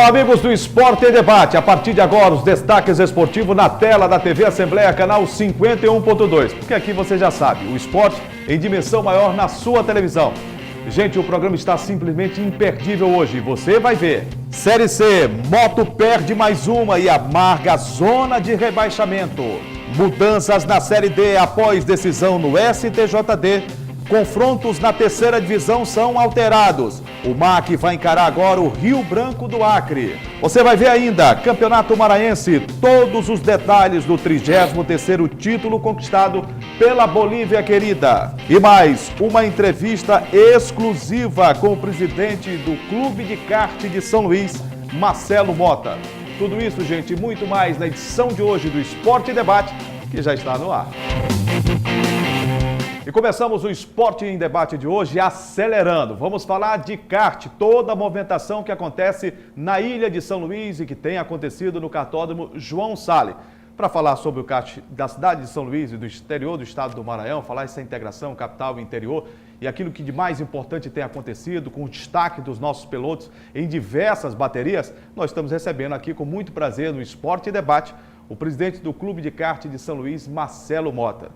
Olá, amigos do Esporte em Debate. A partir de agora, os destaques esportivos na tela da TV Assembleia, canal 51.2. Porque aqui você já sabe, o esporte em dimensão maior na sua televisão. Gente, o programa está simplesmente imperdível hoje. Você vai ver. Série C, Moto perde mais uma e amarga a zona de rebaixamento. Mudanças na Série D após decisão no STJD. Confrontos na terceira divisão são alterados. O MAC vai encarar agora o Rio Branco do Acre. Você vai ver ainda, Campeonato Maranhense, todos os detalhes do 33º título conquistado pela Bolívia querida. E mais, uma entrevista exclusiva com o presidente do Clube de Kart de São Luís, Marcelo Mota. Tudo isso, gente, e muito mais na edição de hoje do Esporte em Debate, que já está no ar. E começamos o Esporte em Debate de hoje acelerando. Vamos falar de kart, toda a movimentação que acontece na ilha de São Luís e que tem acontecido no kartódromo João Sale. Para falar sobre o kart da cidade de São Luís e do exterior do estado do Maranhão, falar essa integração capital e interior e aquilo que de mais importante tem acontecido com o destaque dos nossos pilotos em diversas baterias, nós estamos recebendo aqui com muito prazer no Esporte em Debate o presidente do Clube de Kart de São Luís, Marcelo Mota.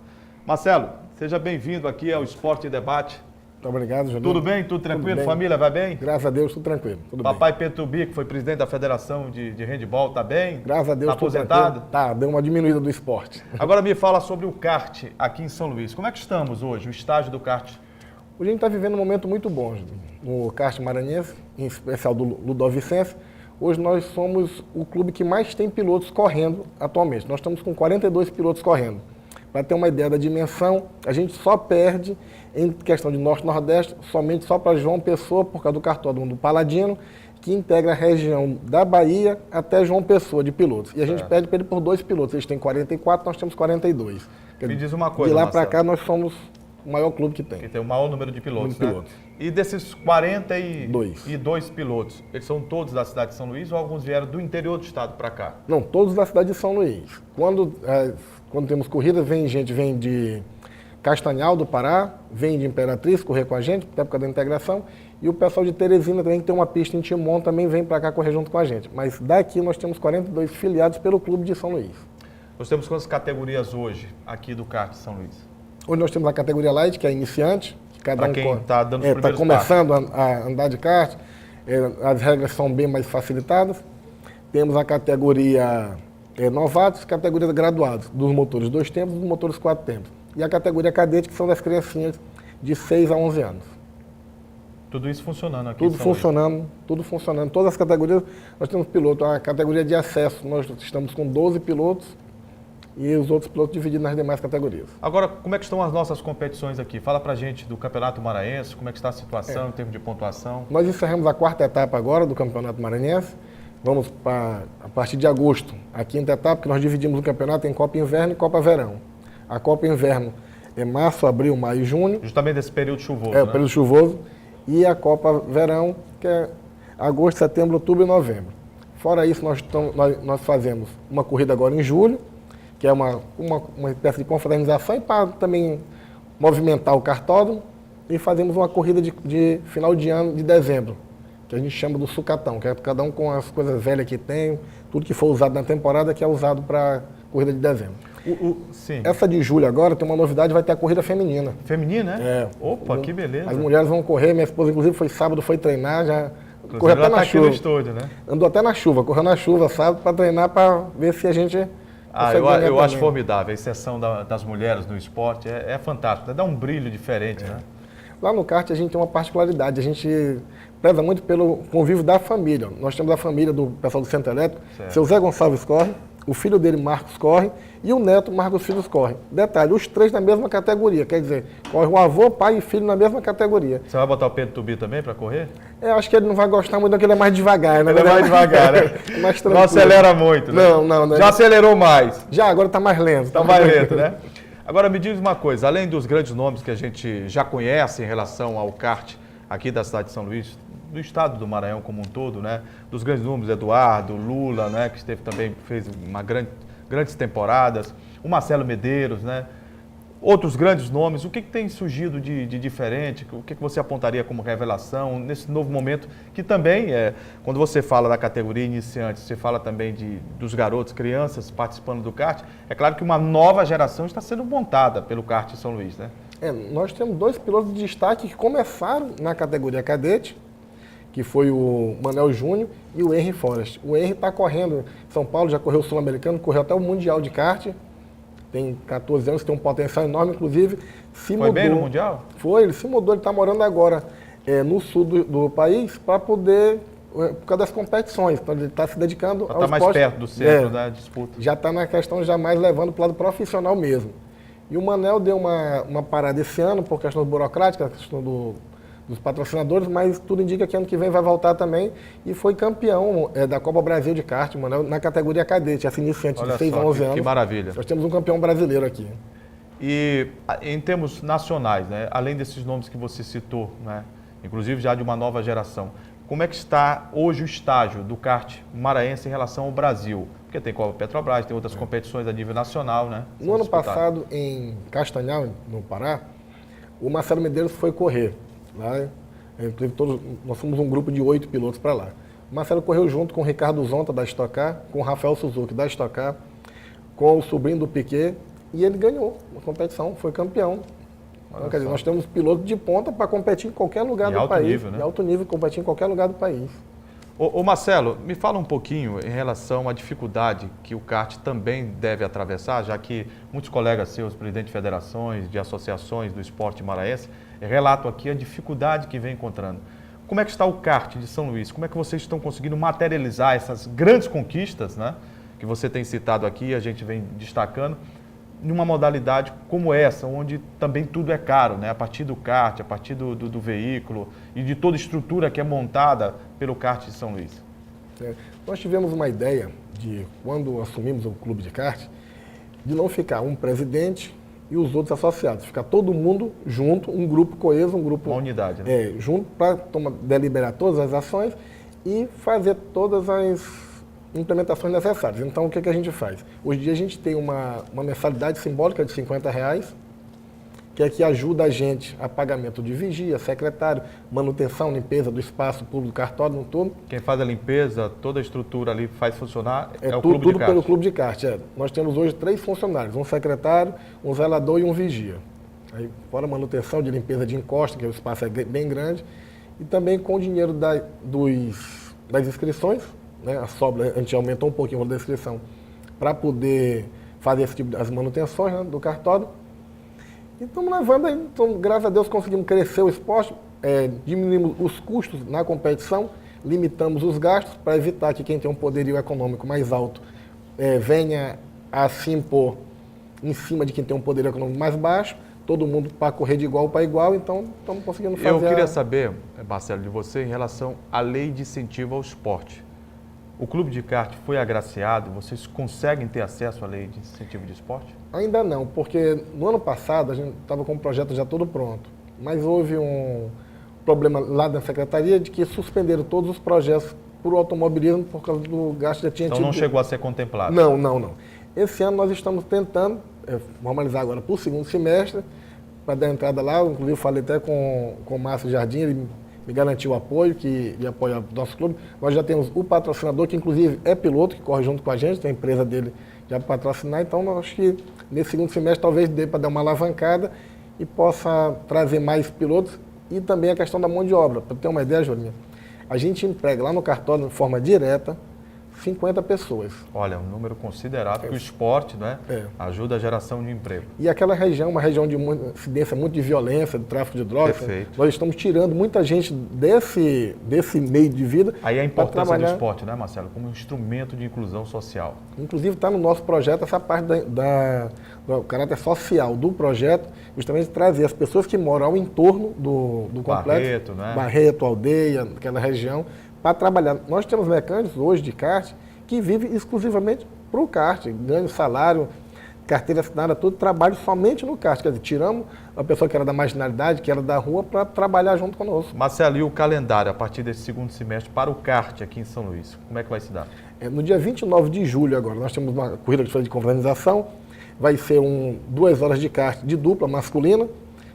Marcelo, seja bem-vindo aqui ao Esporte em Debate. Muito obrigado, Juliano. Tudo bem? Tudo tranquilo? Tudo bem. Família vai bem? Graças a Deus, tudo tranquilo. Tudo Papai bem. Petubi, que foi presidente da Federação de Handebol, está bem? Graças a Deus, tá aposentado? Tá, deu uma diminuída do esporte. Agora me fala sobre o kart aqui em São Luís. Como é que estamos hoje, o estágio do kart? Hoje a gente está vivendo um momento muito bom, Juliano, no kart maranhense, em especial do Ludovicense. Hoje nós somos o clube que mais tem pilotos correndo atualmente. Nós estamos com 42 pilotos correndo. Para ter uma ideia da dimensão, a gente só perde em questão de Norte e Nordeste, somente só para João Pessoa, por causa do kartódromo do Paladino, que integra a região da Bahia até João Pessoa de pilotos. E a gente perde para ele por 2 pilotos. Eles têm 44, nós temos 42. Me diz uma coisa, de lá para Marcelo, cá nós somos o maior clube que tem. que tem o maior número de pilotos, Número de né? E desses 42 Dois. pilotos, eles são todos da cidade de São Luís ou alguns vieram do interior do estado para cá? Não, todos da cidade de São Luís. Quando temos corrida, vem de Castanhal do Pará, vem de Imperatriz correr com a gente, na época da integração, e o pessoal de Teresina também, que tem uma pista em Timon, também vem para cá correr junto com a gente. Mas daqui nós temos 42 filiados pelo Clube de São Luís. Nós temos quantas categorias hoje aqui do kart de São Luís? Hoje nós temos a categoria Light, que é iniciante. Para quem está dando os primeiros começando a andar de kart, as regras são bem mais facilitadas. Temos a categoria novatos, categoria graduados, dos motores 2 tempos e dos motores 4 tempos. E a categoria cadete, que são das criancinhas de 6 a 11 anos. Tudo isso funcionando aqui Tudo funcionando. Todas as categorias, nós temos piloto. A categoria de acesso, nós estamos com 12 pilotos e os outros pilotos divididos nas demais categorias. Agora, como é que estão as nossas competições aqui? Fala pra gente do Campeonato Maranhense, como é que está a situação em termos de pontuação? Nós encerramos a 4ª etapa agora do Campeonato Maranhense. Vamos a partir de agosto, a 5ª etapa, que nós dividimos o campeonato em Copa Inverno e Copa Verão. A Copa Inverno é março, abril, maio e junho. Justamente nesse período chuvoso, o período chuvoso. E a Copa Verão, que é agosto, setembro, outubro e novembro. Fora isso, nós fazemos uma corrida agora em julho, que é uma espécie de confraternização e para também movimentar o kartódromo. E fazemos uma corrida de final de ano, de dezembro, que a gente chama do sucatão, que é cada um com as coisas velhas que tem, tudo que for usado na temporada que é usado para corrida de dezembro. Sim. Essa de julho agora tem uma novidade, vai ter a corrida feminina. Feminina, né? Opa, que beleza. As mulheres vão correr, minha esposa inclusive foi sábado, foi treinar, já correu até na chuva. No estúdio, né? Andou até na chuva, correu na chuva, sábado, para treinar, para ver se a gente... eu acho formidável, a exceção das mulheres no esporte é fantástico, dá um brilho diferente, né? Lá no kart a gente tem uma particularidade, a gente preza muito pelo convívio da família. Nós temos a família do pessoal do Centro Elétrico, seu Zé Gonçalves corre, o filho dele, Marcos, corre, e o neto, Marcos Filhos, corre. Detalhe, os 3 na mesma categoria, quer dizer, corre o avô, pai e filho na mesma categoria. Você vai botar o Pedro Tubi também para correr? Acho que ele não vai gostar muito, porque ele é mais devagar, né? Ele é mais devagar, né? Mais tranquilo. Não acelera muito, né? Não. Já acelerou mais. Já, agora está mais lento. Está mais lento, né? Agora me diz uma coisa, além dos grandes nomes que a gente já conhece em relação ao kart aqui da cidade de São Luís, do estado do Maranhão como um todo, né? Dos grandes nomes, Eduardo, Lula, né? Que esteve também, fez grandes temporadas, o Marcelo Medeiros, né? outros grandes nomes. O que tem surgido de diferente? O que você apontaria como revelação nesse novo momento? Que também, quando você fala da categoria iniciante, você fala também dos garotos, crianças participando do kart. É claro que uma nova geração está sendo montada pelo kart de São Luís, né? Nós temos 2 pilotos de destaque que começaram na categoria cadete, que foi o Manel Júnior e o Henry Forrest. O Henry está correndo em São Paulo, já correu o Sul-Americano, correu até o Mundial de kart. Tem 14 anos, tem um potencial enorme, inclusive. Foi bem no Mundial? Foi, ele se mudou, ele está morando agora no sul do país para poder, por causa das competições. Então ele está se dedicando ao esporte. Está mais perto do centro da disputa. Já está na questão, já mais levando para o lado profissional mesmo. E o Manel deu uma parada esse ano por questão burocrática, questão dos patrocinadores, mas tudo indica que ano que vem vai voltar também e foi campeão da Copa Brasil de kart, Manel, na categoria cadete, essa iniciante de 6 a 11 anos. Que maravilha. Nós temos um campeão brasileiro aqui. E em termos nacionais, né, além desses nomes que você citou, né, inclusive já de uma nova geração, como é que está hoje o estágio do kart maranhense em relação ao Brasil? Porque tem Copa Petrobras, tem outras competições a nível nacional, né? No ano passado, em Castanhal, no Pará, o Marcelo Medeiros foi correr. Lá, nós somos um grupo de 8 pilotos para lá. O Marcelo correu junto com o Ricardo Zonta, da Stock Car, com o Rafael Suzuki, da Stock Car, com o sobrinho do Piquet, e ele ganhou a competição, foi campeão. Então, quer dizer, nós temos pilotos de ponta para competir em qualquer lugar do país. Nível, né? De alto nível, competir em qualquer lugar do país. Ô Marcelo, me fala um pouquinho em relação à dificuldade que o kart também deve atravessar, já que muitos colegas seus, presidentes de federações, de associações do esporte maranhense, relatam aqui a dificuldade que vem encontrando. Como é que está o kart de São Luís? Como é que vocês estão conseguindo materializar essas grandes conquistas, né, que você tem citado aqui, a gente vem destacando, numa modalidade como essa, onde também tudo é caro, né? A partir do kart, a partir do veículo e de toda a estrutura que é montada pelo kart de São Luís. Nós tivemos uma ideia de, quando assumimos o clube de kart, de não ficar um presidente e os outros associados, ficar todo mundo junto, um grupo coeso, um grupo... Uma unidade, né? Junto para deliberar todas as ações e fazer todas as implementações necessárias. Então, o que a gente faz? Hoje em dia a gente tem uma mensalidade simbólica de R$50, que é que ajuda a gente a pagamento de vigia, secretário, manutenção, limpeza do espaço público do cartódromo, tudo. Quem faz a limpeza, toda a estrutura ali faz funcionar é o clube clube de kart. Tudo pelo clube de kart. Nós temos hoje 3 funcionários, um secretário, um zelador e um vigia. Aí, fora manutenção de limpeza de encosta, que o espaço é bem grande, e também com o dinheiro das inscrições, né, a sobra, a gente aumentou um pouquinho o valor da inscrição para poder fazer esse tipo das manutenções, né, do cartódromo. E estamos levando aí, então, graças a Deus conseguimos crescer o esporte, diminuímos os custos na competição, limitamos os gastos para evitar que quem tem um poderio econômico mais alto venha a se impor em cima de quem tem um poderio econômico mais baixo, todo mundo para correr de igual para igual, então estamos conseguindo fazer... Eu queria saber, Marcelo, de você em relação à lei de incentivo ao esporte. O clube de kart foi agraciado? Vocês conseguem ter acesso à lei de incentivo de esporte? Ainda não, porque no ano passado a gente estava com o projeto já todo pronto, mas houve um problema lá da secretaria de que suspenderam todos os projetos por automobilismo por causa do gasto que já tinha tido. Então não chegou a ser contemplado? Não. Esse ano nós estamos tentando formalizar agora para o segundo semestre, para dar entrada lá. Inclusive eu falei até com o Márcio Jardim, ele me garantiu o apoio, que ia apoiar o nosso clube. Nós já temos o patrocinador, que inclusive é piloto, que corre junto com a gente, tem a empresa dele já para patrocinar. Então, eu acho que nesse segundo semestre talvez dê para dar uma alavancada e possa trazer mais pilotos. E também a questão da mão de obra. Para ter uma ideia, Jorinha, a gente emprega lá no cartódromo de forma direta 50 pessoas. Olha, um número considerável, que o esporte, né, ajuda a geração de emprego. E aquela região, uma região de incidência muito de violência, de tráfico de drogas. Perfeito. Nós estamos tirando muita gente desse meio de vida. Aí a importância do esporte, né, Marcelo, como um instrumento de inclusão social. Inclusive está no nosso projeto essa parte do caráter social do projeto, justamente trazer as pessoas que moram ao entorno do complexo. Barreto, né? Barreto, Aldeia, aquela região, para trabalhar. Nós temos mecânicos hoje de kart que vivem exclusivamente para o kart, ganham salário, carteira assinada, tudo, trabalho somente no kart. Quer dizer, tiramos a pessoa que era da marginalidade, que era da rua, para trabalhar junto conosco. Marcelo, e o calendário a partir desse segundo semestre para o kart aqui em São Luís? Como é que vai se dar? No dia 29 de julho agora, nós temos uma corrida de confraternização. vai ser 2 horas de kart de dupla masculina.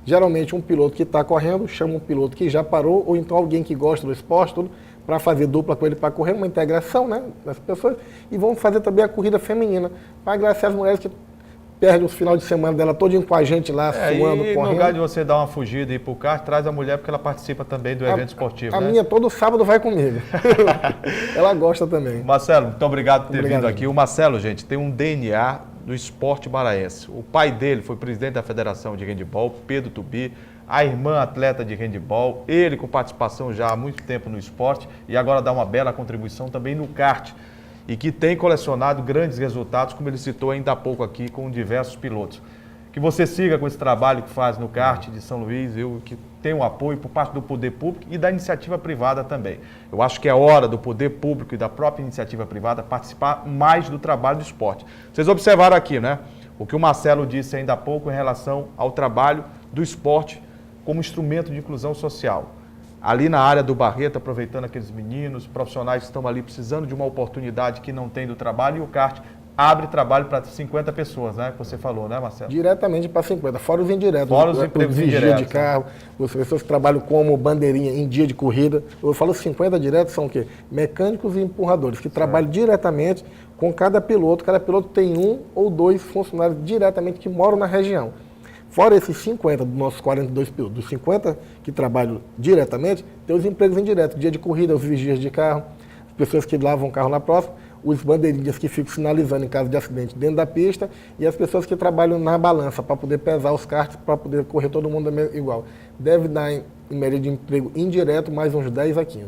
Geralmente um piloto que está correndo chama um piloto que já parou, ou então alguém que gosta do esporte, tudo, para fazer dupla com ele para correr, uma integração, né, das pessoas. E vamos fazer também a corrida feminina, para agradecer as mulheres que perdem os final de semana dela todinho com a gente lá, suando, e correndo. no lugar de você dar uma fugida e ir pro kart, traz a mulher porque ela participa também do evento esportivo, A né? minha todo sábado vai comigo. Ela gosta também. Marcelo, muito obrigado por ter Obrigado, vindo aqui. O Marcelo, gente, tem um DNA do esporte maranhense. O pai dele foi presidente da Federação de Handebol, Pedro Tubi, a irmã atleta de handebol, ele com participação já há muito tempo no esporte e agora dá uma bela contribuição também no kart e que tem colecionado grandes resultados, como ele citou ainda há pouco aqui, com diversos pilotos. Que você siga com esse trabalho que faz no kart de São Luís, que tem um apoio por parte do poder público e da iniciativa privada também. Eu acho que é hora do poder público e da própria iniciativa privada participar mais do trabalho do esporte. Vocês observaram aqui, né? O que o Marcelo disse ainda há pouco em relação ao trabalho do esporte como instrumento de inclusão social. Ali na área do Barreto, aproveitando aqueles meninos, profissionais que estão ali precisando de uma oportunidade que não tem do trabalho, e o kart abre trabalho para 50 pessoas, né? Que você falou, né, Marcelo? Diretamente para 50, fora os indiretos. Fora os empregos indiretos. De carro, as pessoas que trabalham como bandeirinha em dia de corrida. Eu falo 50 diretos, são o quê? Mecânicos e empurradores, que trabalham diretamente com cada piloto. Cada piloto tem 1 ou 2 funcionários diretamente que moram na região. Fora esses 50 dos nossos 42 pilotos, dos 50 que trabalham diretamente, tem os empregos indiretos, dia de corrida, os vigias de carro, as pessoas que lavam o carro na próxima, os bandeirinhas que ficam sinalizando em caso de acidente dentro da pista e as pessoas que trabalham na balança para poder pesar os karts, para poder correr todo mundo igual. Deve dar, em média de emprego indireto, mais uns 10 a 15.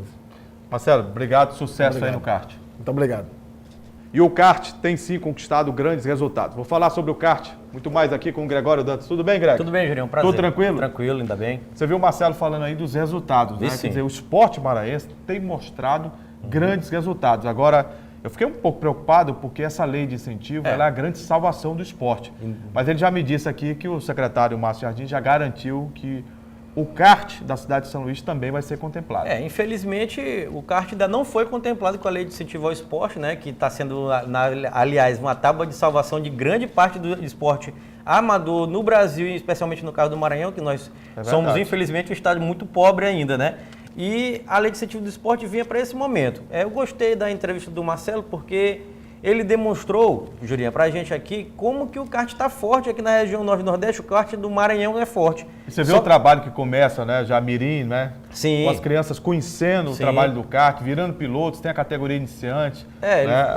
Marcelo, obrigado, sucesso aí no kart. Muito obrigado. E o kart tem sim conquistado grandes resultados. Vou falar sobre o kart muito mais aqui com o Gregório Dantas. Tudo bem, Greg? Tudo bem, Julião, prazer. Tudo tranquilo? Tranquilo, ainda bem. Você viu o Marcelo falando aí dos resultados, né? Quer dizer, o esporte maranhense tem mostrado grandes resultados. Agora, eu fiquei um pouco preocupado porque essa lei de incentivo ela é a grande salvação do esporte. Mas ele já me disse aqui que o secretário Márcio Jardim já garantiu que o kart da cidade de São Luís também vai ser contemplado. Infelizmente, o kart ainda não foi contemplado com a lei de incentivo ao esporte, né, que está sendo, aliás, uma tábua de salvação de grande parte do esporte amador no Brasil, e especialmente no caso do Maranhão, que nós somos, infelizmente, um estado muito pobre ainda, né? E a lei de incentivo do esporte vinha para esse momento. Eu gostei da entrevista do Marcelo porque ele demonstrou, Jurinha, para a gente aqui, como que o kart está forte aqui na região Norte e Nordeste. O kart do Maranhão é forte. E você vê o trabalho que começa, né, já mirim, né? Sim. Com as crianças conhecendo o trabalho do kart, virando pilotos, tem a categoria iniciante,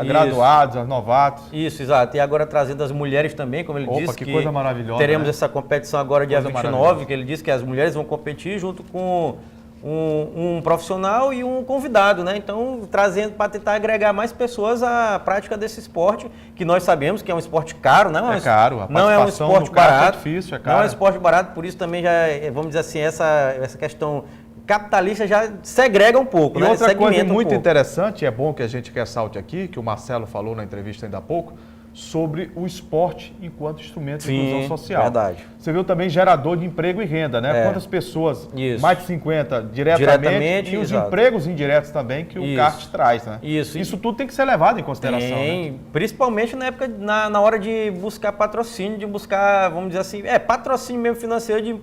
graduados, novatos. Isso, exato. E agora trazendo as mulheres também, como ele disse, que coisa maravilhosa, teremos essa competição agora dia 29, que ele disse que as mulheres vão competir junto com um profissional e um convidado, né? Então, trazendo para tentar agregar mais pessoas à prática desse esporte, que nós sabemos que é um esporte caro, não é? É caro, a não é um esporte barato, é difícil, é caro. Não é um esporte barato, por isso também já, vamos dizer assim, essa questão capitalista já segrega um pouco, e né? outra coisa Segmenta muito pouco. interessante, é bom que a gente ressalte aqui, que o Marcelo falou na entrevista ainda há pouco, sobre o esporte enquanto instrumento de inclusão social. Verdade. Você viu também gerador de emprego e renda, né? Quantas pessoas, mais de 50 diretamente e os empregos indiretos também que o kart traz, né? Isso tudo tem que ser levado em consideração. Né? Principalmente na época, na hora de buscar patrocínio, de buscar, vamos dizer assim, patrocínio mesmo financeiro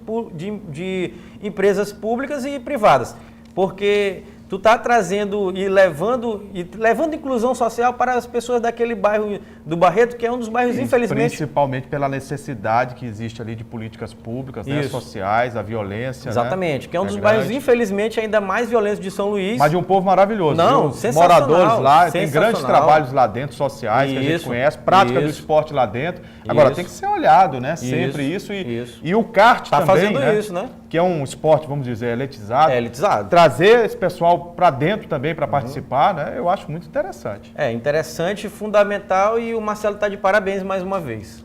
de empresas públicas e privadas. Porque tu tá trazendo e levando inclusão social para as pessoas daquele bairro do Barreto, que é um dos bairros, infelizmente... Principalmente pela necessidade que existe ali de políticas públicas, né, sociais, a violência. Exatamente, né, que é um dos bairros, infelizmente, ainda mais violentos de São Luís. Mas de um povo maravilhoso. Não, viu? Moradores lá, tem grandes trabalhos lá dentro, sociais, que a gente conhece, prática do esporte lá dentro. Agora, tem que ser olhado, né? Sempre isso. E o kart tá também, fazendo isso, né? Que é um esporte, vamos dizer, elitizado. Elitizado. Trazer esse pessoal para dentro também para participar, né? Eu acho muito interessante. Interessante, fundamental, e o Marcelo está de parabéns mais uma vez.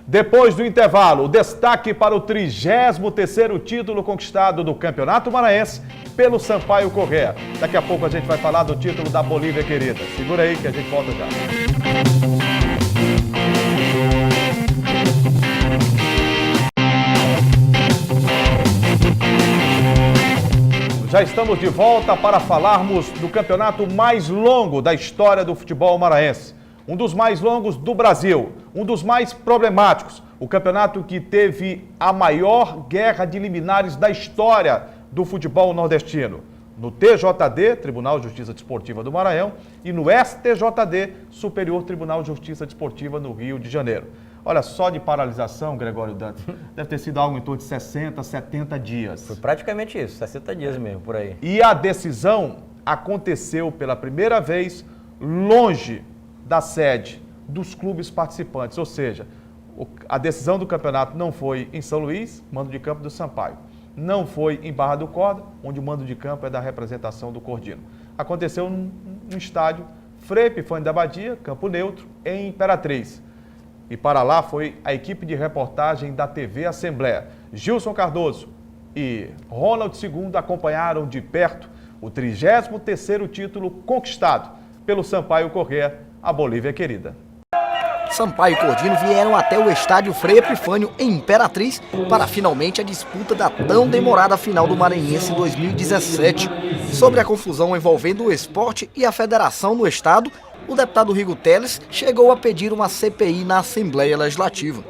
Depois do intervalo, o destaque para o 33º título conquistado do Campeonato Maranhense pelo Sampaio Corrêa. Daqui a pouco a gente vai falar do título da Bolívia querida. Segura aí que a gente volta já. Já estamos de volta para falarmos do campeonato mais longo da história do futebol maranhense. um dos mais longos do Brasil, um dos mais problemáticos, o campeonato que teve a maior guerra de liminares da história do futebol nordestino. No TJD, Tribunal de Justiça Desportiva do Maranhão, e no STJD, Superior Tribunal de Justiça Desportiva no Rio de Janeiro. Olha, só de paralisação, Gregório Dantas, deve ter sido algo em torno de 60, 70 dias. Foi praticamente isso, 60 dias mesmo, por aí. E a decisão aconteceu pela primeira vez longe da sede dos clubes participantes, ou seja, a decisão do campeonato não foi em São Luís, mando de campo do Sampaio. Não foi em Barra do Corda, onde o mando de campo é da representação do Cordino. Aconteceu no estádio Frei Epifânio da Abadia, campo neutro, em Imperatriz. E para lá foi a equipe de reportagem da TV Assembleia. Gilson Cardoso e Ronald II acompanharam de perto o 33º título conquistado pelo Sampaio Corrêa, a Bolívia querida. Sampaio e Cordino vieram até o estádio Frei Epifânio, em Imperatriz, para finalmente a disputa da tão demorada final do Maranhense em 2017. Sobre a confusão envolvendo o esporte e a federação no estado, o deputado Rigo Teles chegou a pedir uma CPI na Assembleia Legislativa.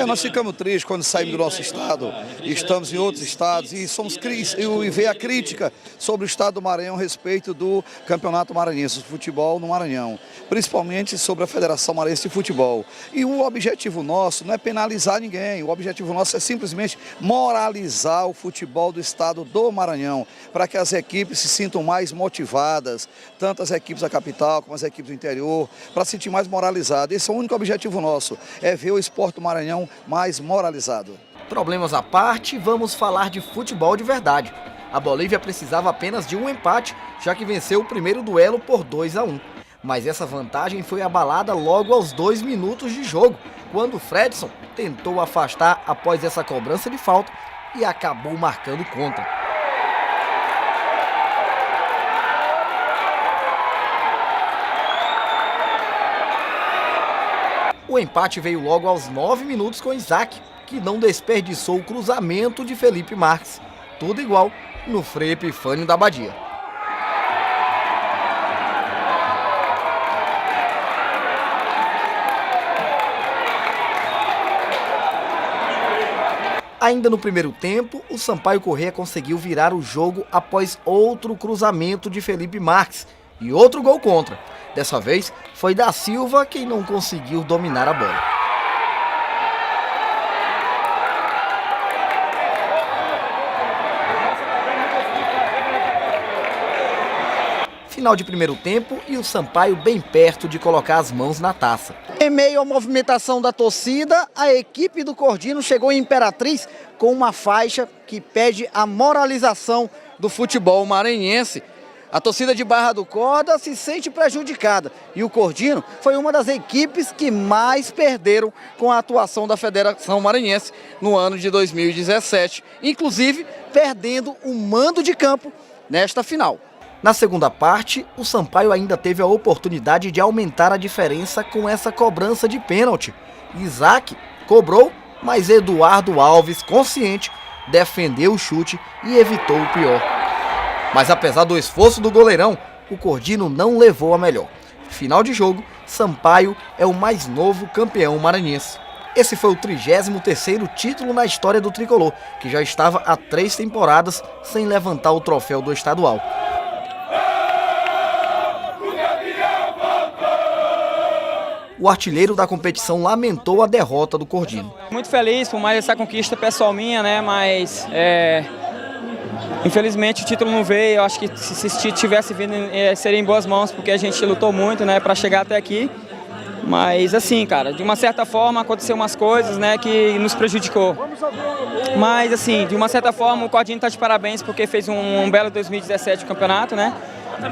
Nós ficamos tristes quando saímos do nosso estado, estamos em outros estados e ver a crítica sobre o estado do Maranhão a respeito do Campeonato Maranhense de Futebol no Maranhão, principalmente sobre a Federação Maranhense de Futebol. E o objetivo nosso não é penalizar ninguém, o objetivo nosso é simplesmente moralizar o futebol do estado do Maranhão, para que as equipes se sintam mais motivadas, tanto as equipes da capital como as equipes do interior, para se sentir mais moralizadas. Esse é o único objetivo nosso, é ver o esporte do Maranhão mais moralizado. Problemas à parte, vamos falar de futebol de verdade. A Bolívia precisava apenas de um empate, já que venceu o primeiro duelo por 2-1. Mas essa vantagem foi abalada logo aos 2 minutos de jogo, quando Fredson tentou afastar após essa cobrança de falta e acabou marcando contra. O empate veio logo aos 9 minutos com Isaac, que não desperdiçou o cruzamento de Felipe Marques. Tudo igual no Frei Epifânio da Abadia. Ainda no primeiro tempo, o Sampaio Corrêa conseguiu virar o jogo após outro cruzamento de Felipe Marques e outro gol contra. Dessa vez, foi Da Silva quem não conseguiu dominar a bola. Final de primeiro tempo e o Sampaio bem perto de colocar as mãos na taça. Em meio à movimentação da torcida, a equipe do Cordino chegou em Imperatriz com uma faixa que pede a moralização do futebol maranhense. A torcida de Barra do Corda se sente prejudicada e o Cordino foi uma das equipes que mais perderam com a atuação da Federação Maranhense no ano de 2017, inclusive perdendo o mando de campo nesta final. Na segunda parte, o Sampaio ainda teve a oportunidade de aumentar a diferença com essa cobrança de pênalti. Isaac cobrou, mas Eduardo Alves, consciente, defendeu o chute e evitou o pior. Mas apesar do esforço do goleirão, o Cordino não levou a melhor. Final de jogo, Sampaio é o mais novo campeão maranhense. Esse foi o 33º título na história do tricolor, que já estava há 3 temporadas sem levantar o troféu do estadual. O artilheiro da competição lamentou a derrota do Cordino. Muito feliz por mais essa conquista pessoal minha, né? Mas infelizmente o título não veio. Eu acho que se tivesse vindo seria em boas mãos, porque a gente lutou muito, né, para chegar até aqui. Mas assim, cara, de uma certa forma aconteceu umas coisas, né, que nos prejudicou. Mas assim, de uma certa forma o Cordino está de parabéns porque fez um belo 2017 no campeonato, né?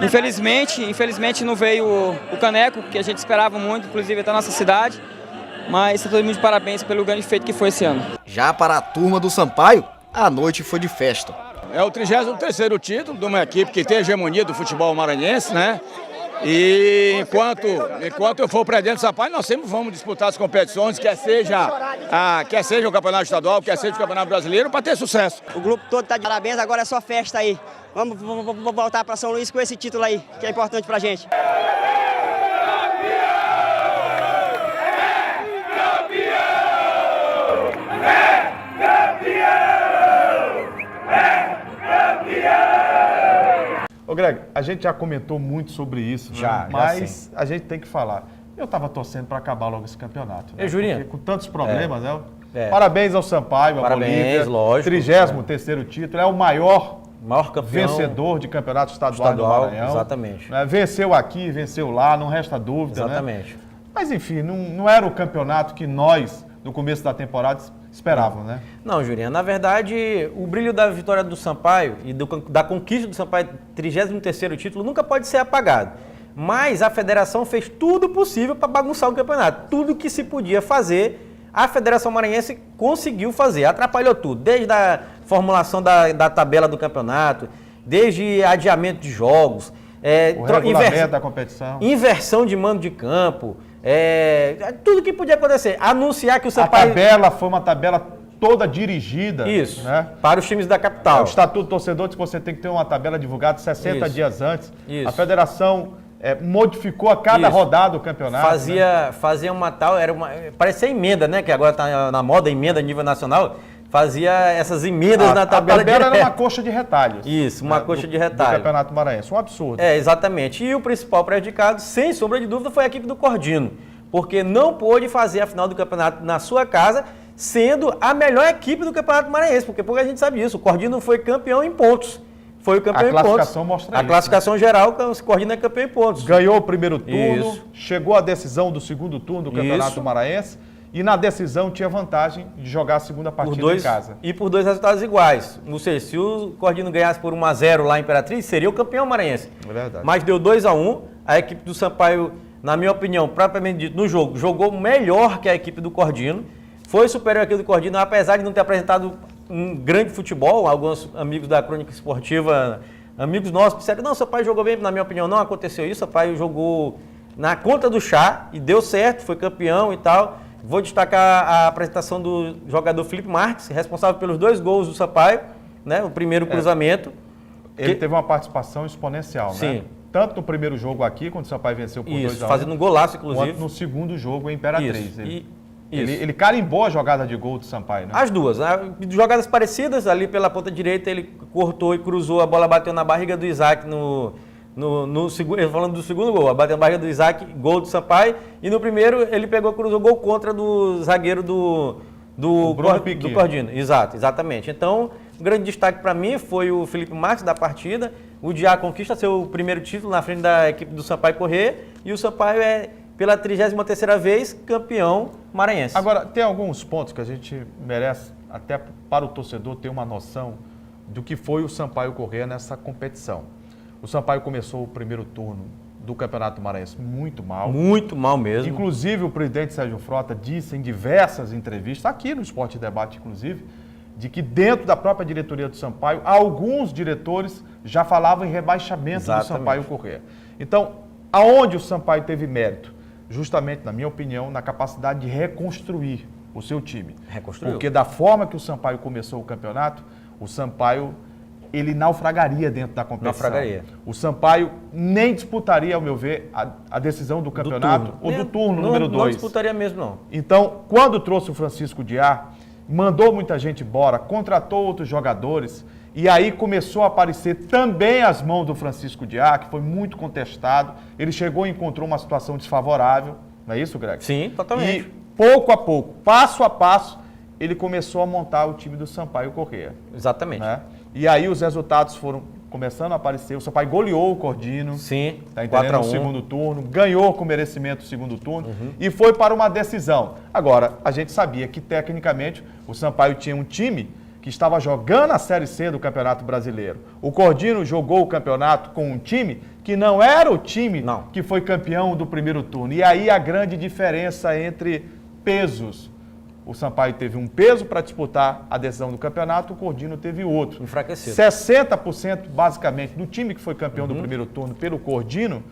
Infelizmente não veio o caneco, que a gente esperava muito, inclusive até a nossa cidade. Mas todo mundo de parabéns pelo grande feito que foi esse ano. Já para a turma do Sampaio, a noite foi de festa. É o 33º título de uma equipe que tem a hegemonia do futebol maranhense, né? E enquanto eu for presidente do Sampaio, nós sempre vamos disputar as competições, quer seja o campeonato estadual, quer seja o campeonato brasileiro, para ter sucesso. O grupo todo está de parabéns, agora é só festa aí. Vamos voltar para São Luís com esse título aí, que é importante para a gente. Ô Greg, a gente já comentou muito sobre isso, Já, né? Mas sim. a gente tem que falar. Eu estava torcendo para acabar logo esse campeonato. Né? Jurinho? Porque com tantos problemas, né? É. Parabéns ao Sampaio, ao Parabéns, Bolívia. lógico. 33º título, é o maior campeão. vencedor de campeonato estadual do Maranhão. Exatamente. Né? Venceu aqui, venceu lá, não resta dúvida. Exatamente. Né? Mas enfim, não era o campeonato que nós, no começo da temporada, esperávamos, né? Não, Jurinho, na verdade, o brilho da vitória do Sampaio e da conquista do Sampaio, 33º título, nunca pode ser apagado. Mas a federação fez tudo possível para bagunçar o campeonato. Tudo que se podia fazer, a Federação Maranhense conseguiu fazer. Atrapalhou tudo, desde a formulação da tabela do campeonato, desde adiamento de jogos, O regulamento da competição. Inversão de mando de campo, tudo que podia acontecer. Anunciar que o A Sampaio... tabela foi uma tabela toda dirigida. Isso, Né? para os times da capital. O Estatuto do Torcedor diz que você tem que ter uma tabela divulgada 60 Isso. dias antes. Isso. A federação modificou a cada Isso. rodada o campeonato. Fazia uma tal, parecia emenda, né? Que agora está na moda, emenda a nível nacional. Fazia essas emendas na tabela. A tabela era uma coxa de retalhos. Isso, uma coxa de retalho. Do Campeonato Maranhense. Um absurdo. Exatamente. E o principal prejudicado, sem sombra de dúvida, foi a equipe do Cordino. Porque não pôde fazer a final do campeonato na sua casa, sendo a melhor equipe do Campeonato Maranhense. Porque pouca gente sabe isso. O Cordino foi campeão em pontos. Foi o campeão em pontos. A classificação mostra isso. A classificação geral, o Cordino é campeão em pontos. Ganhou o primeiro turno, Isso. chegou à decisão do segundo turno do Campeonato Isso. Maranhense e na decisão tinha vantagem de jogar a segunda partida em casa. E por 2 resultados iguais. Ou seja, se o Cordino ganhasse por 1-0 lá em Imperatriz, seria o campeão maranhense. É verdade. Mas deu 2-1. A equipe do Sampaio, na minha opinião, propriamente dito, no jogo, jogou melhor que a equipe do Cordino. Foi superior à equipe do Cordino, apesar de não ter apresentado um grande futebol. Alguns amigos da Crônica Esportiva, amigos nossos, disseram, não, o Sampaio jogou bem. Na minha opinião, não aconteceu isso. O Sampaio jogou na conta do chá e deu certo, foi campeão e tal. Vou destacar a apresentação do jogador Felipe Marques, responsável pelos 2 gols do Sampaio, né? O primeiro cruzamento. Ele teve uma participação exponencial, Sim. né? Tanto no primeiro jogo aqui, quando o Sampaio venceu por 2-1. Fazendo um golaço, inclusive. Quanto no segundo jogo em Imperatriz. Isso. Ele carimbou a jogada de gol do Sampaio, né? As duas. Jogadas parecidas, ali pela ponta direita, ele cortou e cruzou, a bola bateu na barriga do Isaac no segundo, falando do segundo gol, bateu na barriga do Isaac, gol do Sampaio, e no primeiro ele pegou, cruzou gol contra do zagueiro do Cordino. Exatamente. Então, um grande destaque para mim foi o Felipe Marques da partida. O Diá conquista seu primeiro título na frente da equipe do Sampaio Corrêa, e o Sampaio pela 33ª vez, campeão maranhense. Agora, tem alguns pontos que a gente merece, até para o torcedor ter uma noção do que foi o Sampaio Corrêa nessa competição. O Sampaio começou o primeiro turno do Campeonato Maranhense muito mal. Muito mal mesmo. Inclusive, o presidente Sérgio Frota disse em diversas entrevistas, aqui no Esporte Debate, inclusive, de que dentro da própria diretoria do Sampaio, alguns diretores já falavam em rebaixamento do Sampaio Corrêa. Então, aonde o Sampaio teve mérito? Justamente, na minha opinião, na capacidade de reconstruir o seu time. Reconstruiu. Porque da forma que o Sampaio começou o campeonato, o Sampaio, ele naufragaria dentro da competição. Naufragaria. O Sampaio nem disputaria, ao meu ver, a decisão do campeonato ou do turno número 2. Não disputaria mesmo, não. Então, quando trouxe o Francisco Diá, mandou muita gente embora, contratou outros jogadores, e aí começou a aparecer também as mãos do Francisco Diá, que foi muito contestado. Ele chegou e encontrou uma situação desfavorável, não é isso, Greg? Sim, totalmente. E pouco a pouco, passo a passo, ele começou a montar o time do Sampaio Corrêa. Exatamente. Né? E aí os resultados foram começando a aparecer. O Sampaio goleou o Cordino. Sim, Tá entendendo? 4-1. No segundo turno, ganhou com merecimento o segundo turno e foi para uma decisão. Agora, a gente sabia que tecnicamente o Sampaio tinha um time que estava jogando a Série C do Campeonato Brasileiro. O Cordino jogou o campeonato com um time que não era o time que foi campeão do primeiro turno. E aí a grande diferença entre pesos. O Sampaio teve um peso para disputar a decisão do campeonato, o Cordino teve outro. Enfraquecido. 60% basicamente do time que foi campeão do primeiro turno pelo Cordino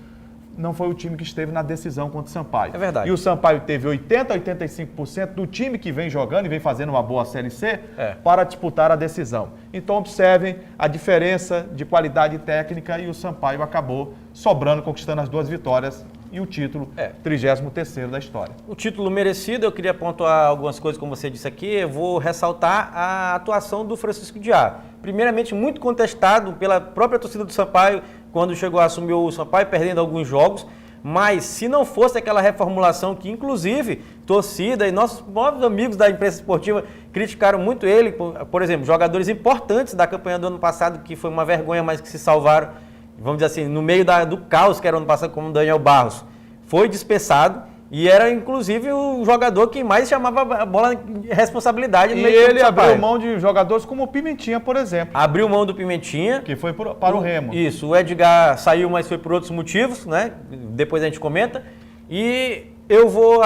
não foi o time que esteve na decisão contra o Sampaio. É verdade. E o Sampaio teve 80% a 85% do time que vem jogando e vem fazendo uma boa Série C para disputar a decisão. Então observem a diferença de qualidade técnica e o Sampaio acabou sobrando, conquistando as 2 vitórias e o título 33º da história. O título merecido, eu queria pontuar algumas coisas, como você disse aqui, eu vou ressaltar a atuação do Francisco Diá. Primeiramente, muito contestado pela própria torcida do Sampaio, quando chegou a assumir o Sampaio, perdendo alguns jogos, mas se não fosse aquela reformulação que, inclusive, torcida e nossos novos amigos da imprensa esportiva criticaram muito ele, por exemplo, jogadores importantes da campanha do ano passado, que foi uma vergonha, mas que se salvaram, vamos dizer assim, no meio do caos que era ano passado, como o Daniel Barros, foi dispensado e era, inclusive, o jogador que mais chamava a bola de responsabilidade no E meio do ele Sampaio. abriu mão de jogadores como o Pimentinha, por exemplo, Abriu mão do Pimentinha. que foi para o Remo. Isso, o Edgar saiu, mas foi por outros motivos, né? Depois a gente comenta. E eu vou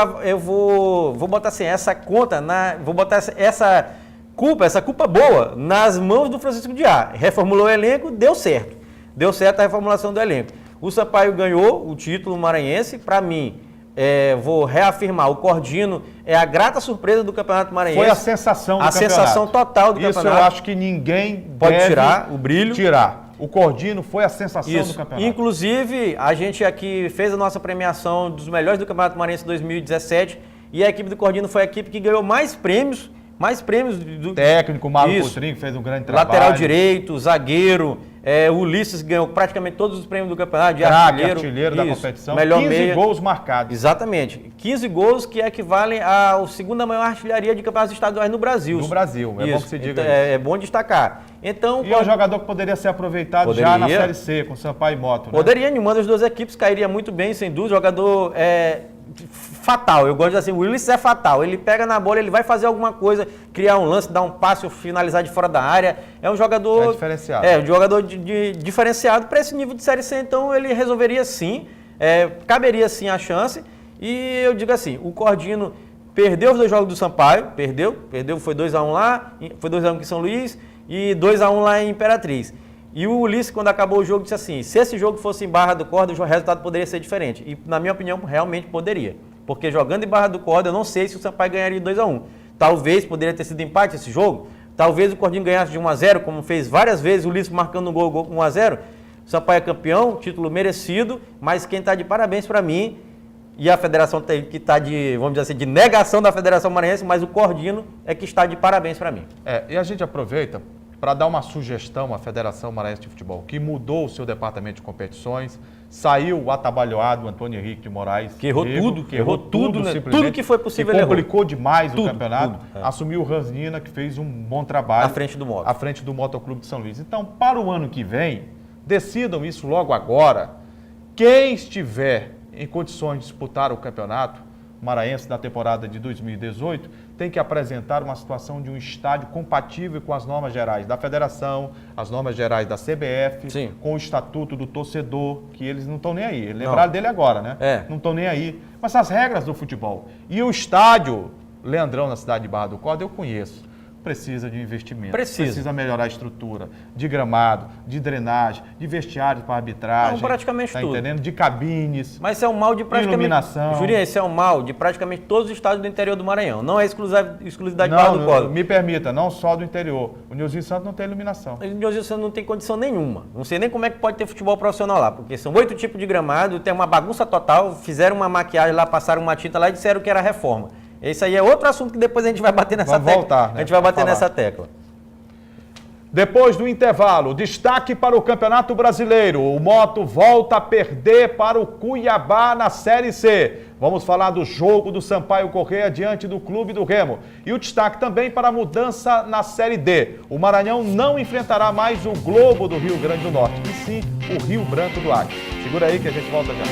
botar assim, vou botar essa culpa boa nas mãos do Francisco Diá. Reformulou o elenco, deu certo. Deu certo a reformulação do elenco. O Sampaio ganhou o título maranhense, para mim. Vou reafirmar, o Cordino é a grata surpresa do Campeonato Maranhense. Foi a sensação do campeonato. A sensação total do campeonato. Isso eu acho que ninguém pode deve tirar o brilho. O Cordino foi a sensação do campeonato. Inclusive, a gente aqui fez a nossa premiação dos melhores do Campeonato Maranhense 2017 e a equipe do Cordino foi a equipe que ganhou mais prêmios do técnico, Mário Coutrinho, que fez um grande trabalho. Lateral direito, zagueiro, o Ulisses ganhou praticamente todos os prêmios do campeonato, de artilheiro da competição, melhor 15 meia. gols marcados. Exatamente, 15 gols que equivalem à segunda maior artilharia de campeonatos estaduais no Brasil. No Brasil, é bom que você diga então, isso. É bom destacar. Então, E é um jogador que poderia ser aproveitado já na Série C, com Sampaio e Moto, né? Poderia, nenhuma das duas equipes cairia muito bem, sem dúvida. Jogador fatal, eu gosto de dizer assim, o Ulisses é fatal. Ele pega na bola, ele vai fazer alguma coisa, criar um lance, dar um passe ou finalizar de fora da área. É um jogador... diferenciado. Um jogador diferenciado para esse nível de Série C, então ele resolveria sim, caberia sim a chance. E eu digo assim, o Cordino perdeu os 2 jogos do Sampaio, perdeu, foi 2-1 lá, foi 2-1 em São Luís e 2-1 lá em Imperatriz. E o Ulisses, quando acabou o jogo, disse assim, se esse jogo fosse em Barra do Corda, o resultado poderia ser diferente. E, na minha opinião, realmente poderia. Porque jogando em Barra do Corda, eu não sei se o Sampaio ganharia de 2-1. Talvez poderia ter sido empate esse jogo. Talvez o Cordinho ganhasse de 1-0, como fez várias vezes, o Ulisses marcando um gol 1-0. O Sampaio é campeão, título merecido, mas quem está de parabéns para mim, e a federação que está vamos dizer assim, de negação da Federação Maranhense, mas o Cordino é que está de parabéns para mim. E a gente aproveita para dar uma sugestão à Federação Maranhense de Futebol, que mudou o seu departamento de competições, saiu o atabalhoado Antônio Henrique de Moraes. Que errou tudo, né? Simplesmente. Tudo que foi possível. Que complicou demais o Tudo, campeonato. Assumiu o Ranzina, que fez um bom trabalho. À frente do Moto. À frente do Motoclube de São Luís. Então, para o ano que vem, decidam isso logo agora. Quem estiver em condições de disputar o campeonato maranhense da temporada de 2018, tem que apresentar uma situação de um estádio compatível com as normas gerais da Federação, as normas gerais da CBF, Sim. com o Estatuto do Torcedor, que eles não estão nem aí. Lembraram dele agora, né? Não estão nem aí. Mas as regras do futebol. E o estádio Leandrão, na cidade de Barra do Corda, eu conheço. Precisa de investimento. Precisa melhorar a estrutura de gramado, de drenagem, de vestiários para arbitragem. Não, praticamente tudo. Entendendo? De cabines. Mas isso é um mal de praticamente... Iluminação. Jurinha, isso é um mal de praticamente todos os estados do interior do Maranhão. Não é exclusividade de Barra do Corda. Me permita, não só do interior. O Nilzinho Santos não tem iluminação. O Nilzinho Santos não tem condição nenhuma. Não sei nem como é que pode ter futebol profissional lá, porque são 8 tipos de gramado, tem uma bagunça total, fizeram uma maquiagem lá, passaram uma tinta lá e disseram que era reforma. Esse aí é outro assunto que depois a gente vai bater nessa tecla. Vamos voltar, né? A gente vai bater nessa tecla. Depois do intervalo, destaque para o Campeonato Brasileiro. O Moto volta a perder para o Cuiabá na Série C. Vamos falar do jogo do Sampaio Corrêa diante do Clube do Remo. E o destaque também para a mudança na Série D. O Maranhão não enfrentará mais o Globo do Rio Grande do Norte, e sim o Rio Branco do Acre. Segura aí que a gente volta já.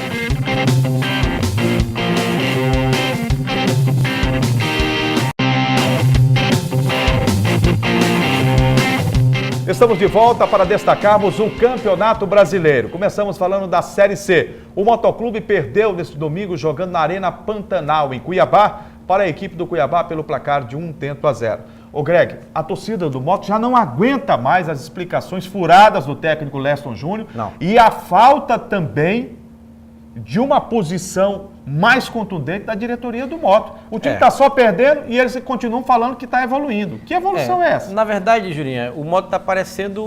Estamos de volta para destacarmos o Campeonato Brasileiro. Começamos falando da Série C. O Motoclube perdeu neste domingo jogando na Arena Pantanal, em Cuiabá, para a equipe do Cuiabá pelo placar de 1-0. Ô Greg, a torcida do Moto já não aguenta mais as explicações furadas do técnico Leston Júnior e a falta também de uma posição mais contundente da diretoria do Moto. O time está só perdendo e eles continuam falando que está evoluindo. Que evolução é essa? Na verdade, Jurinha, o Moto está parecendo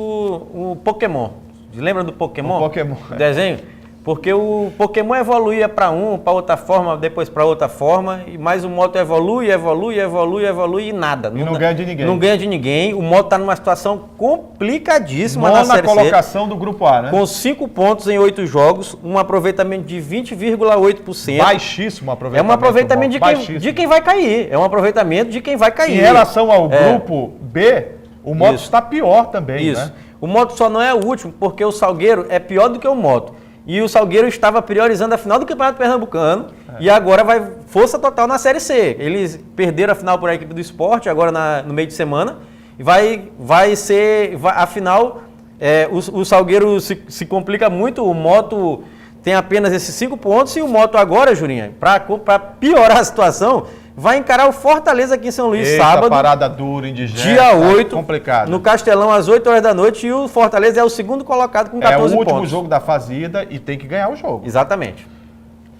um Pokémon. Lembra do Pokémon? O Pokémon. O desenho? Porque o Pokémon evoluía para outra forma, depois para outra forma, mas o moto evolui e nada. E não ganha de ninguém. Não ganha de ninguém. O moto está numa situação complicadíssima na Série C. Colocação do Grupo A, né? Com 5 pontos em 8 jogos, um aproveitamento de 20,8%. Baixíssimo aproveitamento. É um aproveitamento Baixíssimo. de quem vai cair. É um aproveitamento de quem vai cair. Em relação ao Grupo B, o moto Isso. está pior também, Isso. né? O moto só não é o último, porque o Salgueiro é pior do que o moto. E o Salgueiro estava priorizando a final do Campeonato Pernambucano e agora vai força total na Série C. Eles perderam a final por a equipe do Sport agora no meio de semana. E a final, o Salgueiro se complica muito, o moto tem apenas esses 5 pontos e o moto agora, Jurinha, para piorar a situação, vai encarar o Fortaleza aqui em São Luís sábado. Parada dura, indigente. Dia 8, complicado. no Castelão, às 8 horas da noite, e o Fortaleza é o segundo colocado com 14 pontos. É o último jogo da fase ida e tem que ganhar o jogo. Exatamente.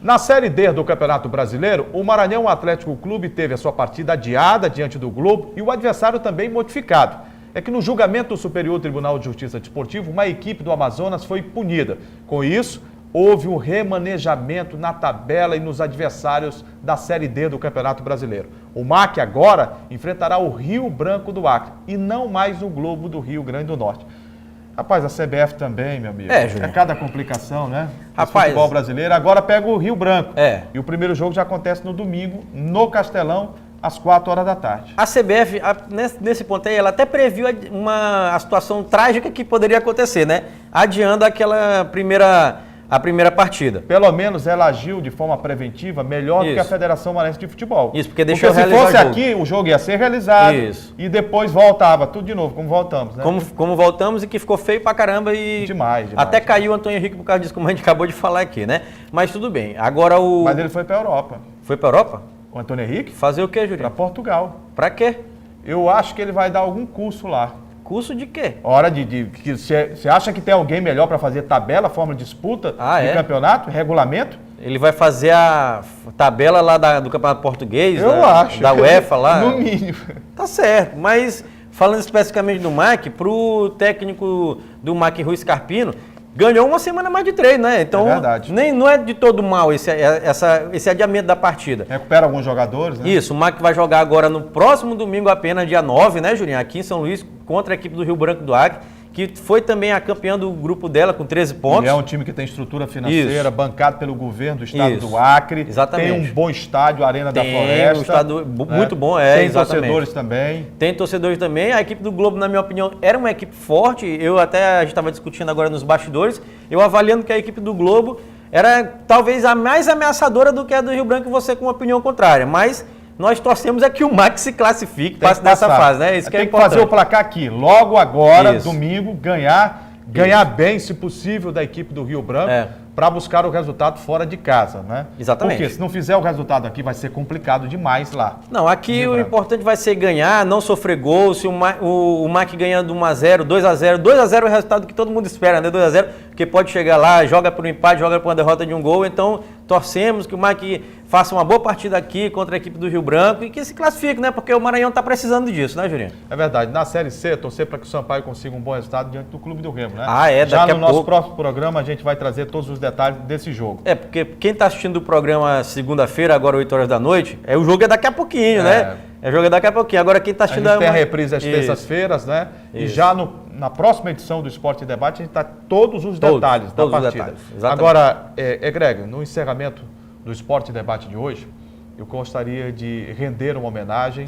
Na Série D do Campeonato Brasileiro, o Maranhão Atlético Clube teve a sua partida adiada diante do Globo e o adversário também modificado. É que no julgamento do Superior Tribunal de Justiça Desportivo, uma equipe do Amazonas foi punida. Com isso, houve um remanejamento na tabela e nos adversários da Série D do Campeonato Brasileiro. O MAC agora enfrentará o Rio Branco do Acre e não mais o Globo do Rio Grande do Norte. Rapaz, a CBF também, meu amigo. Júnior. É cada complicação, né? Rapaz, futebol brasileiro. Agora pega o Rio Branco. É. E o primeiro jogo já acontece no domingo, no Castelão, às 4 horas da tarde. A CBF, nesse ponto aí, ela até previu a situação trágica que poderia acontecer, né? Adiando a primeira partida. Pelo menos ela agiu de forma preventiva melhor do que a Federação Maranhense de Futebol. Isso, porque deixou se realizar fosse o jogo. aqui, o jogo ia ser realizado. Isso. E depois voltava tudo de novo, como voltamos, né? Como voltamos e que ficou feio pra caramba e... Demais. Até caiu o Antônio Henrique por causa disso, como a gente acabou de falar aqui, né? Mas tudo bem. Agora Mas ele foi pra Europa. Foi pra Europa? O Antônio Henrique? Fazer o quê, Pra Julinho? Portugal. Pra quê? Eu acho que ele vai dar algum curso lá. Curso de quê? Hora que você acha que tem alguém melhor para fazer tabela, forma de disputa de campeonato, regulamento? Ele vai fazer a tabela lá do Campeonato Português, Eu acho. da UEFA lá. No mínimo. Tá certo, mas falando especificamente do MAC, pro técnico do MAC, Rui Scarpino, ganhou uma semana mais de treino, né? Então, É verdade. não é de todo mal esse adiamento da partida. Recupera alguns jogadores, né? Isso, o MAC vai jogar agora no próximo domingo apenas, dia 9, né, Julinho? Aqui em São Luís, contra a equipe do Rio Branco do Acre, que foi também a campeã do grupo dela com 13 pontos. E é um time que tem estrutura financeira, bancado pelo governo do estado do Acre. Exatamente. Tem um bom estádio, a Arena da Floresta. Tem um estádio muito bom, Tem exatamente. torcedores também. Tem torcedores também. A equipe do Globo, na minha opinião, era uma equipe forte. A gente estava discutindo agora nos bastidores. Eu avaliando que a equipe do Globo era talvez a mais ameaçadora do que a do Rio Branco, e você com uma opinião contrária. Mas nós torcemos que o MAC se classifique, passe dessa fase, né? Isso que é Tem que importante. fazer o placar aqui, logo agora, Isso. domingo, ganhar bem, se possível, da equipe do Rio Branco, para buscar o resultado fora de casa, né? Exatamente. Porque se não fizer o resultado aqui, vai ser complicado demais lá. Não, aqui o importante vai ser ganhar, não sofrer gol. Se o MAC ganhando 1-0, 2-0, 2-0 é o resultado que todo mundo espera, né? 2-0, porque pode chegar lá, joga por um empate, joga por uma derrota de um gol. Então, torcemos que o MAC faça uma boa partida aqui contra a equipe do Rio Branco e que se classifique, né? Porque o Maranhão está precisando disso, né, Julinho? É verdade. Na Série C, torcer para que o Sampaio consiga um bom resultado diante do Clube do Remo, né? Daqui Já no a nosso pouco. próximo programa, a gente vai trazer todos os detalhes desse jogo. Porque quem está assistindo o programa segunda-feira, agora 8 horas da noite, o jogo é daqui a pouquinho, né? O jogo é daqui a pouquinho. Agora quem está assistindo... A gente tem a reprise às terças-feiras, né? Isso. E já na próxima edição do Esporte em Debate, a gente está todos os detalhes da partida. Os detalhes, exatamente. Agora, Greg, no encerramento do Esporte em Debate de hoje, eu gostaria de render uma homenagem.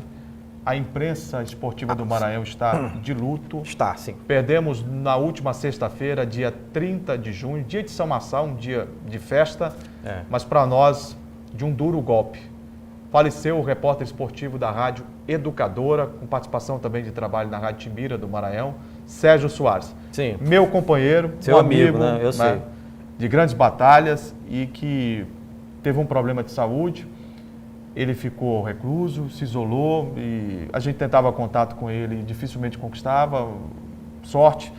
A imprensa esportiva do Maranhão está de luto. Está, sim. Perdemos na última sexta-feira, dia 30 de junho, dia de São Marçal, um dia de festa, mas para nós, de um duro golpe. Faleceu o repórter esportivo da Rádio Educadora, com participação também de trabalho na Rádio Timbira do Maranhão, Sérgio Soares. Sim. Meu companheiro, seu amigo, né? Eu sei. De grandes batalhas e que teve um problema de saúde. Ele ficou recluso, se isolou e a gente tentava contato com ele, dificilmente conquistava. Sorte,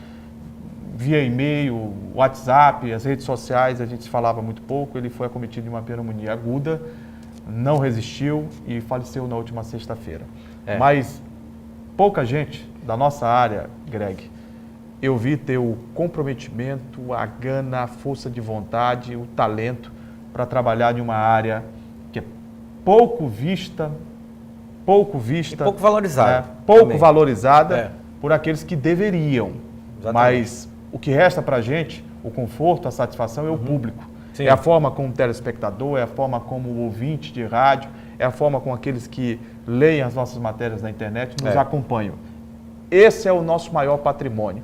via e-mail, WhatsApp, as redes sociais, a gente se falava muito pouco. Ele foi acometido de uma pneumonia aguda, não resistiu e faleceu na última sexta-feira. Mas pouca gente da nossa área, Greg, eu vi ter o comprometimento, a gana, a força de vontade, o talento para trabalhar em uma área que é pouco vista, E pouco valorizada. pouco também. valorizada por aqueles que deveriam. Exatamente. Mas o que resta para a gente, o conforto, a satisfação é o público. Sim. É a forma como o telespectador, é a forma como o ouvinte de rádio, é a forma como aqueles que leem as nossas matérias na internet nos acompanham. Esse é o nosso maior patrimônio,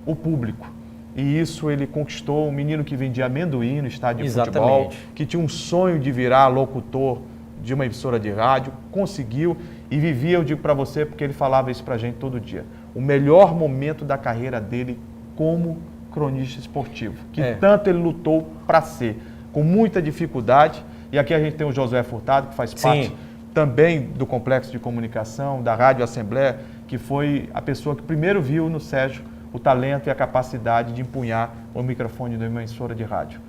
o público. E isso ele conquistou um menino que vendia amendoim no estádio de futebol, que tinha um sonho de virar locutor de uma emissora de rádio, conseguiu e vivia, eu digo para você, porque ele falava isso para a gente todo dia, o melhor momento da carreira dele como cronista esportivo, que tanto ele lutou para ser, com muita dificuldade. E aqui a gente tem o Josué Furtado, que faz parte também do complexo de comunicação, da Rádio Assembleia, que foi a pessoa que primeiro viu no Sérgio o talento e a capacidade de empunhar o microfone de uma emissora de rádio.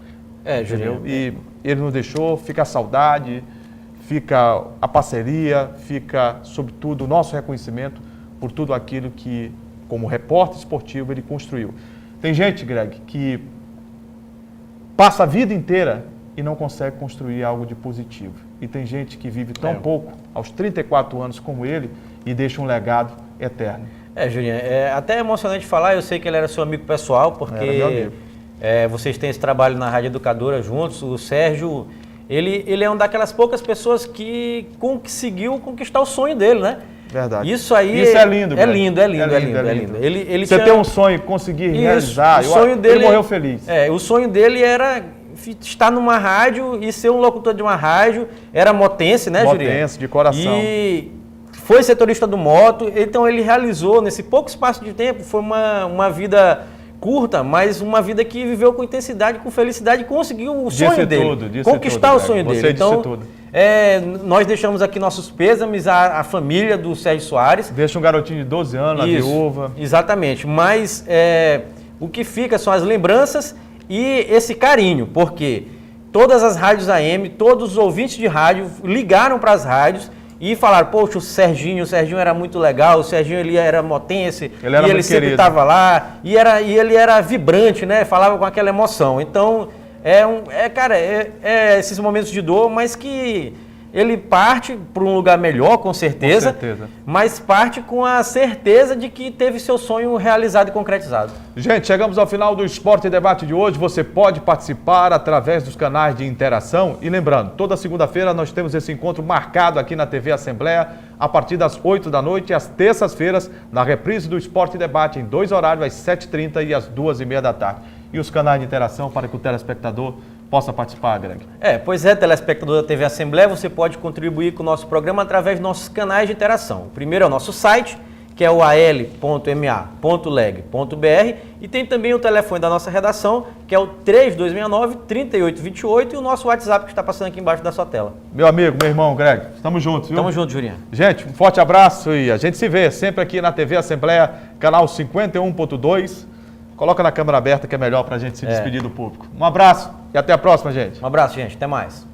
Juliano. E ele nos deixou, fica a saudade, fica a parceria, fica, sobretudo, o nosso reconhecimento por tudo aquilo que, como repórter esportivo, ele construiu. Tem gente, Greg, que passa a vida inteira e não consegue construir algo de positivo. E tem gente que vive tão pouco, aos 34 anos como ele, e deixa um legado eterno. Juliano, é até emocionante falar, eu sei que ele era seu amigo pessoal, porque Era meu amigo. Vocês têm esse trabalho na Rádio Educadora juntos. O Sérgio, ele é uma daquelas poucas pessoas que conseguiu conquistar o sonho dele, né? Verdade. Isso aí Isso é lindo, é Greg. lindo. Ele Você tinha... tem um sonho, conseguir realizar. O sonho dele, ele morreu feliz. O sonho dele era estar numa rádio e ser um locutor de uma rádio. Era motense, né, Juliano? Motense, de coração. E foi setorista do moto. Então ele realizou, nesse pouco espaço de tempo, foi uma vida curta, mas uma vida que viveu com intensidade, com felicidade, e conseguiu o sonho dele. Conquistar o sonho dele. Então, nós deixamos aqui nossos pêsames à família do Sérgio Soares. Deixa um garotinho de 12 anos, a viúva. Exatamente, mas o que fica são as lembranças e esse carinho, porque todas as rádios AM, todos os ouvintes de rádio ligaram para as rádios e falaram, poxa, o Serginho era muito legal, o Serginho ele era motense, ele sempre estava lá, e ele era vibrante, né? Falava com aquela emoção. Então, cara, esses momentos de dor, mas que ele parte para um lugar melhor, com certeza, mas parte com a certeza de que teve seu sonho realizado e concretizado. Gente, chegamos ao final do Esporte e Debate de hoje. Você pode participar através dos canais de interação. E lembrando, toda segunda-feira nós temos esse encontro marcado aqui na TV Assembleia, a partir das 8 da noite, e às terças-feiras, na reprise do Esporte e Debate, em 2 horários, às 7h30 e às 2h30 da tarde. E os canais de interação para que o telespectador possa participar, Greg. Pois é, telespectador da TV Assembleia, você pode contribuir com o nosso programa através dos nossos canais de interação. O primeiro é o nosso site, que é o al.ma.leg.br, e tem também o telefone da nossa redação, que é o 3269-3828, e o nosso WhatsApp que está passando aqui embaixo da sua tela. Meu amigo, meu irmão, Greg, estamos juntos, viu? Estamos juntos, Juliano. Gente, um forte abraço e a gente se vê sempre aqui na TV Assembleia, canal 51.2. Coloca na câmera aberta que é melhor para a gente se despedir do público. Um abraço e até a próxima, gente. Um abraço, gente. Até mais.